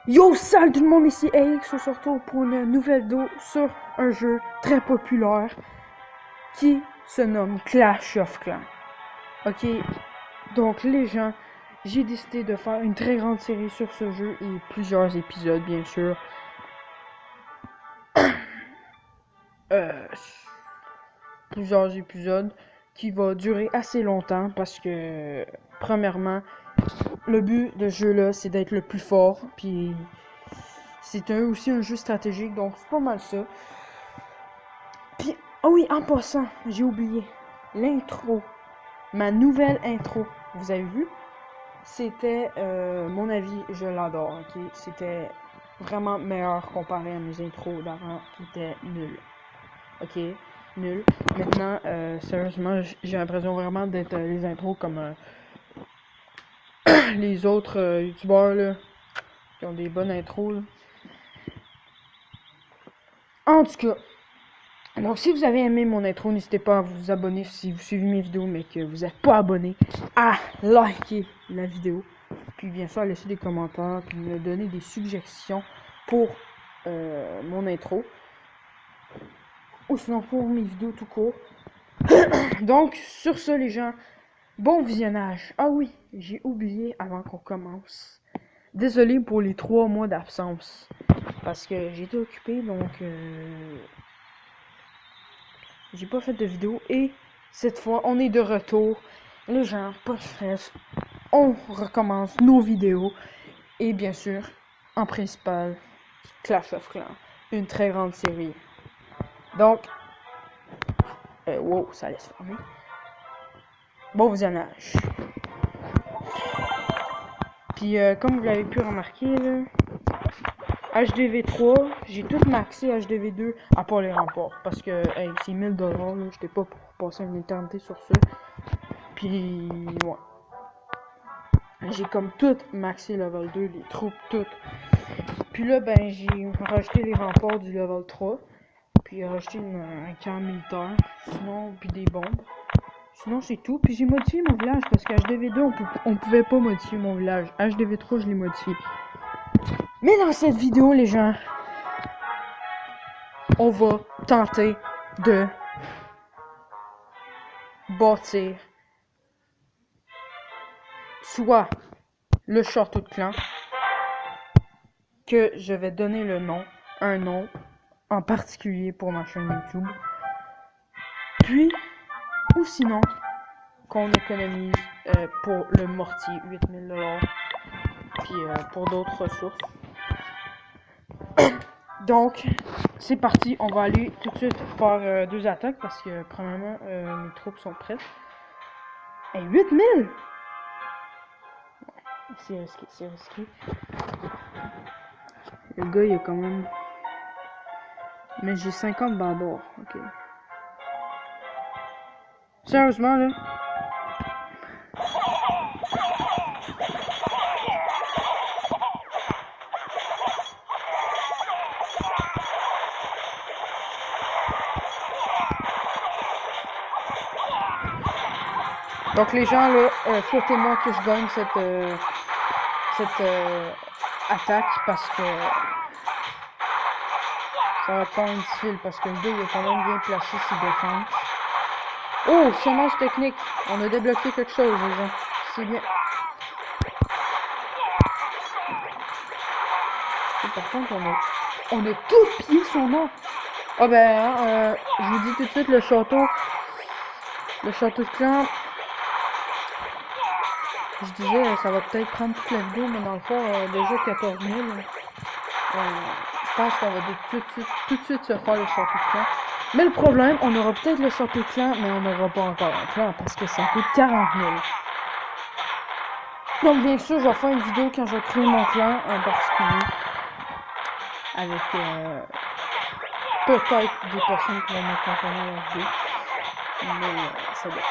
Yo, salut tout le monde, ici AX, on se retrouve pour une nouvelle vidéo sur un jeu très populaire qui se nomme Clash of Clans. Ok, donc les gens, j'ai décidé de faire une très grande série sur ce jeu et plusieurs épisodes bien sûr. Plusieurs épisodes qui va durer assez longtemps parce que premièrement, le but de ce jeu là c'est d'être le plus fort, puis c'est aussi un jeu stratégique, donc c'est pas mal ça. Puis oh oui, en passant, j'ai oublié l'intro, ma nouvelle intro, vous avez vu? C'était mon avis, je l'adore, ok? C'était vraiment meilleur comparé à mes intros d'avant qui étaient nulles. Ok, nul. Maintenant, sérieusement, j'ai l'impression vraiment d'être les intros comme les autres youtubeurs là, qui ont des bonnes intros là. En tout cas, donc si vous avez aimé mon intro, n'hésitez pas à vous abonner si vous suivez mes vidéos mais que vous n'êtes pas abonné, à liker la vidéo, puis bien sûr à laisser des commentaires, puis me donner des suggestions pour mon intro, ou sinon pour mes vidéos tout court. Donc sur ce les gens, bon visionnage. Ah oui, j'ai oublié avant qu'on commence. Désolé pour les 3 mois d'absence. Parce que j'ai été occupé, donc j'ai pas fait de vidéo. Et cette fois, on est de retour. Les gens, pas de stress. On recommence nos vidéos. Et bien sûr, en principal, Clash of Clans. Une très grande série. Donc, wow, ça laisse fermer. Bon visionnage. Puis comme vous l'avez pu remarquer là, HDV3, j'ai tout maxé HDV2 à part les remports. Parce que hey, c'est 1000$, là, j'étais pas pour passer une éternité sur ça. Puis ouais. J'ai comme tout maxé level 2, les troupes, toutes. Puis là ben j'ai rajouté les remports du level 3. Puis rajouté un camp militaire. Sinon, puis des bombes. Sinon c'est tout. Puis j'ai modifié mon village parce qu'à HDV2 on pouvait pas modifier mon village. HDV3 je l'ai modifié. Mais dans cette vidéo les gens, on va tenter de bâtir soit le château de clan, que je vais donner le nom, un nom en particulier pour ma chaîne YouTube, puis ou sinon qu'on économise pour le mortier 8000$, puis pour d'autres ressources. Donc c'est parti, on va aller tout de suite faire 2 attaques parce que premièrement mes troupes sont prêtes. Et 8000! C'est risqué, c'est risqué. Le gars il a quand même... Mais j'ai 50 barbares, ok. Sérieusement là? Donc les gens là, souhaitez-moi que je gagne cette attaque parce que ça va prendre difficile parce que le gars il a quand même bien placé ses défenses. Oh, chômage technique, on a débloqué quelque chose les gens, c'est bien. Et par contre on a tout pillé son nom. Ah ben je vous dis tout de suite le château de clan. Je disais, ça va peut-être prendre toute la vidéo, mais dans le fond, déjà 14 000. Je pense qu'on va tout de suite se faire le château de clan. Mais le problème, on aura peut-être le château de clan, mais on n'aura pas encore un clan parce que ça coûte 40 000. Donc bien sûr, je vais faire une vidéo quand je vais créer mon clan en particulier. Avec peut-être des personnes qui vont m'accompagner à la vidéo. Mais ça dépend.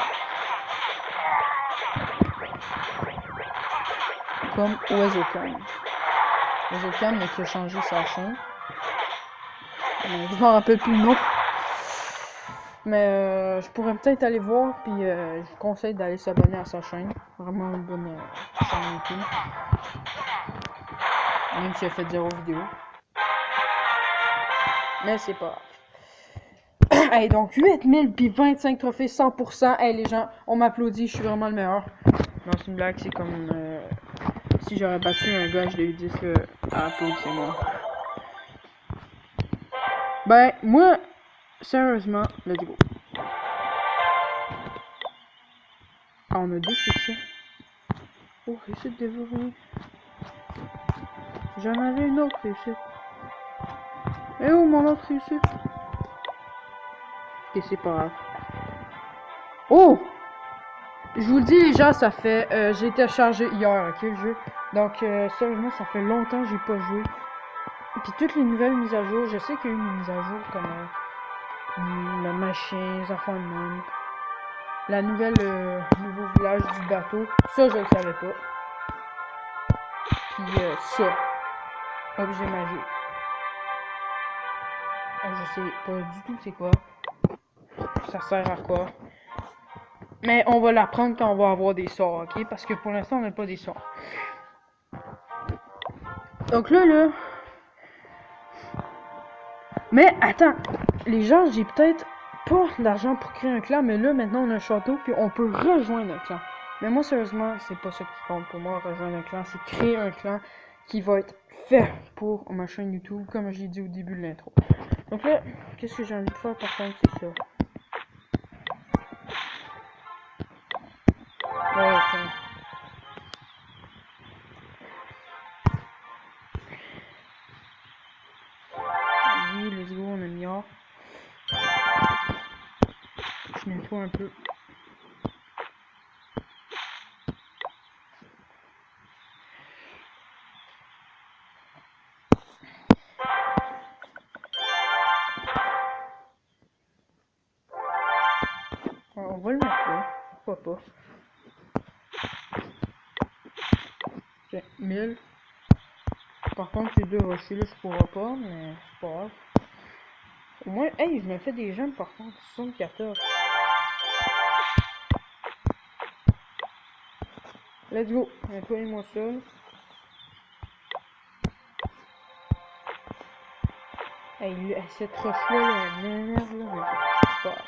Comme OiseauCam. OiseauCam, mais qui a changé sa chaîne. Je m'en rappelle plus le nom. Mais je pourrais peut-être aller voir, puis je vous conseille d'aller s'abonner à sa chaîne. Vraiment une bonne chaîne YouTube. Même si elle fait 0 vidéo. Mais c'est pas grave. Hey, donc 8000 puis 25 trophées 100%. Hey les gens, on m'applaudit, je suis vraiment le meilleur. Non, c'est une blague, c'est comme si j'aurais battu un gars, je lui dis que applaudissez-moi. Ben, moi, sérieusement, let's go. Ah, on a 2 succès. Oh, réussite dévorée. J'en avais une autre réussite. Et où mon autre réussite? Ok, c'est pas grave. Oh! Je vous le dis les gens, ça fait... j'ai été chargé hier, ok, le jeu. Donc, sérieusement, ça fait longtemps que j'ai pas joué. Puis toutes les nouvelles mises à jour, je sais qu'il y a eu une mise à jour comme... le machin, les enfants de monde. La nouvelle... nouveau village du bateau. Ça, je le savais pas. Puis ça. Objet magique. Je sais pas du tout c'est quoi. Ça sert à quoi. Mais on va l'apprendre quand on va avoir des sorts, ok? Parce que pour l'instant, on n'a pas des sorts. Donc là... Mais attends, les gens, j'ai peut-être pas l'argent pour créer un clan, mais là, maintenant, on a un château, puis on peut rejoindre un clan. Mais moi, sérieusement, c'est pas ça qui compte pour moi, rejoindre un clan. C'est créer un clan qui va être fait pour ma chaîne YouTube, comme je l'ai dit au début de l'intro. Donc là, qu'est-ce que j'ai envie de faire par contre, c'est ça. Ouais, attends. Oui, let's go, on a mis or. Je nettoie un peu. On va le mettre là, pourquoi pas. Tiens, 1000. Par contre, ces deux rochers là, je pourrais pas, mais c'est pas grave. Au moins, hey, je me fais des gemmes par contre, 74. Let's go, nettoyez-moi ça. Hey, cette roche-là, elle m'énerve là, mais c'est pas grave.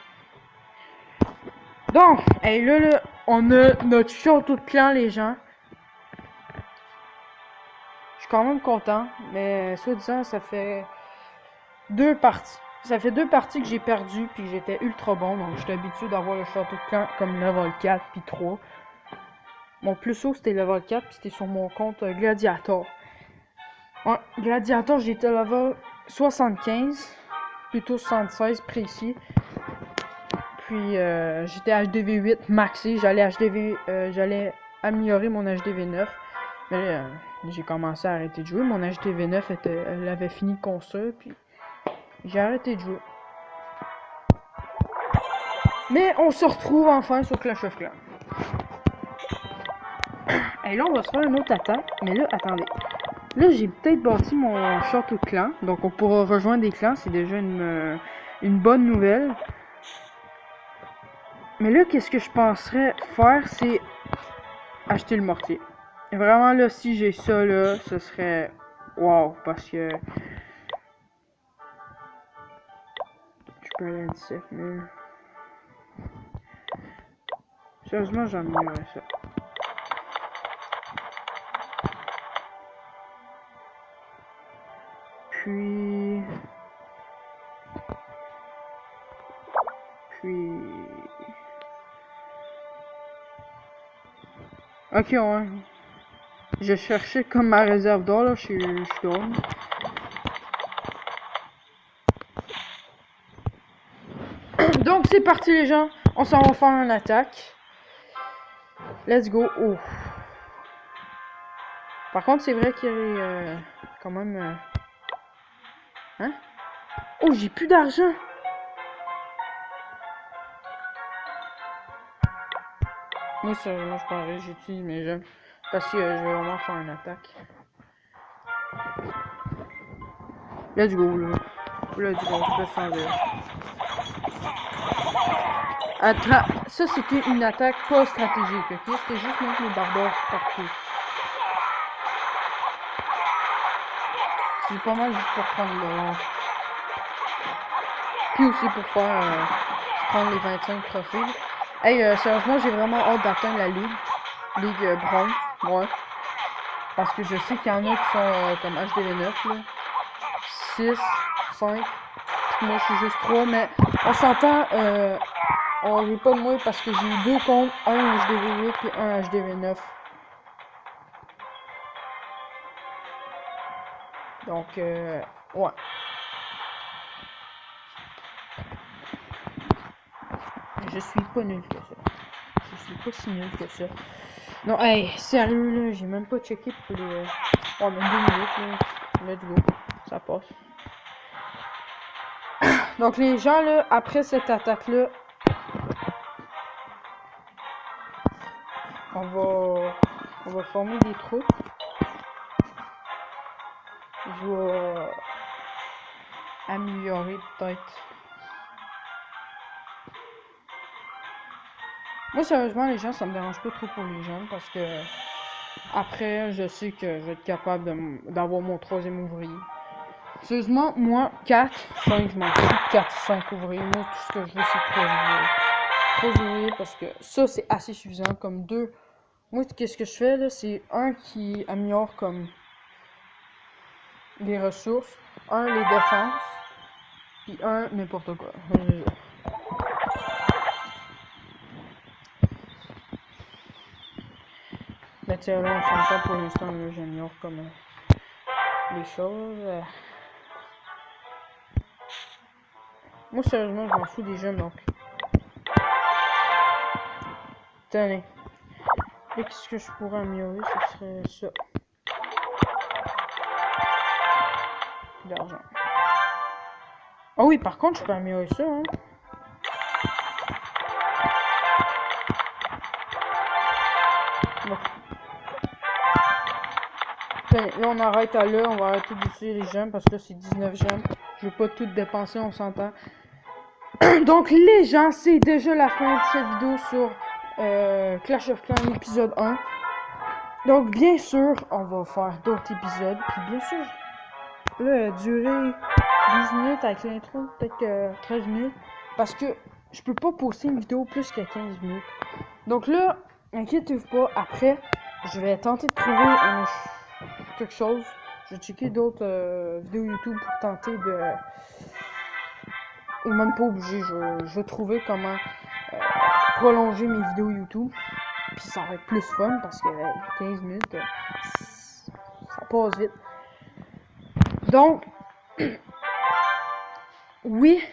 Donc, hey, là, on a notre château de clan, les gens. Je suis quand même content, mais soit disant, ça fait 2 parties. Ça fait 2 parties que j'ai perdu, puis j'étais ultra bon, donc j'étais habitué d'avoir le château de clan comme level 4 puis 3. Mon plus haut c'était level 4, puis c'était sur mon compte Gladiator. Ouais, Gladiator, j'étais level 75, plutôt 76 précis. Puis j'étais HDV 8 maxé, j'allais améliorer mon HDV 9. Mais là, j'ai commencé à arrêter de jouer. Mon HDV 9 elle avait fini de construire, puis j'ai arrêté de jouer. Mais on se retrouve enfin sur Clash of Clans. Et là, on va se faire une autre attaque. Mais là, attendez. Là, j'ai peut-être bâti mon château de clan. Donc, on pourra rejoindre des clans. C'est déjà une bonne nouvelle. Mais là, qu'est-ce que je penserais faire, c'est acheter le mortier. Et vraiment, là, si j'ai ça, là, ce serait... Wow, parce que... Je peux aller à 17 000. Sérieusement, j'améliorerais ça. Puis... Ok, ouais. Je cherchais comme ma réserve d'or, là, je suis drôle. Donc c'est parti les gens, on s'en va faire une attaque. Let's go. Oh. Par contre c'est vrai qu'il y a quand même... Hein? Oh, j'ai plus d'argent. Moi sérieusement je parlerai, j'utilise mes gemmes. Parce que je vais vraiment faire une attaque. Let's go là. Let's go, je peux changer. Ça c'était une attaque pas stratégique, ok? C'était juste mettre les barbares partout. C'est pas mal juste pour prendre le lance. Puis aussi pour faire prendre les 25 trophées. Hey, sérieusement j'ai vraiment hâte d'atteindre la ligue bronze, ouais. Parce que je sais qu'il y en a qui sont comme HDV9 là. 6, 5. Moi je suis juste 3, mais on s'entend, on rit pas de moi parce que j'ai eu 2 comptes, un HDV8 et un HDV9. Donc, ouais. Je suis pas nul que ça. Je suis pas si nul que ça. Non, hey, sérieux là, j'ai même pas checké pour les... Oh, même 2 minutes là. Let's go. Ça passe. Donc les gens là, après cette attaque là, on va former des troupes. Je vais améliorer peut-être. Moi sérieusement les gens ça me dérange pas trop pour les jeunes parce que après je sais que je vais être capable d'avoir mon 3e ouvrier. Sérieusement moi 4, 5 je m'en fous, 4, 5 ouvriers, moi tout ce que je veux c'est 3 ouvriers. 3 ouvriers parce que ça c'est assez suffisant comme 2. Moi qu'est-ce que je fais là, c'est un qui améliore comme les ressources, un les défenses, puis un n'importe quoi. Mais tiens là on s'entend pour l'instant là j'améliore comme les choses. Moi sérieusement je m'en fous des jeunes donc. Tenez. Et qu'est-ce que je pourrais améliorer, ce serait ça. D'argent. Ah oui, par contre, je peux améliorer ça, hein. Bon. Là, on arrête à là, on va arrêter d'utiliser les gemmes parce que là, c'est 19 gemmes. Je veux pas tout dépenser, on s'entend. Donc, les gens, c'est déjà la fin de cette vidéo sur Clash of Clans épisode 1. Donc, bien sûr, on va faire d'autres épisodes. Puis, bien sûr, là, durer 12 minutes avec l'intro, peut-être 13 minutes. Parce que je peux pas poster une vidéo plus que 15 minutes. Donc là, inquiétez-vous pas, après, je vais tenter de trouver quelque chose. Je vais checker d'autres vidéos YouTube pour tenter de... Ou même pas obligé, je vais trouver comment prolonger mes vidéos YouTube. Puis ça va être plus fun parce que 15 minutes, ça passe vite. Donc, oui,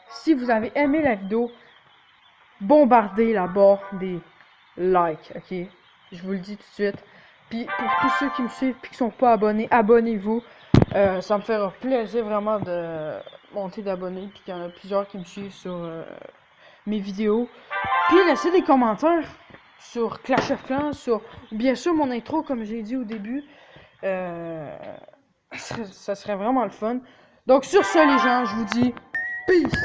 si vous avez aimé la vidéo, bombardez la barre des likes, ok? Je vous le dis tout de suite. Puis pour tous ceux qui me suivent et qui sont pas abonnés, abonnez-vous. Ça me fera plaisir vraiment de monter d'abonnés. Puis qu'il y en a plusieurs qui me suivent sur mes vidéos. Puis laissez des commentaires sur Clash of Clans, sur bien sûr mon intro comme j'ai dit au début. Ça serait vraiment le fun. Donc sur ce les gens, je vous dis peace.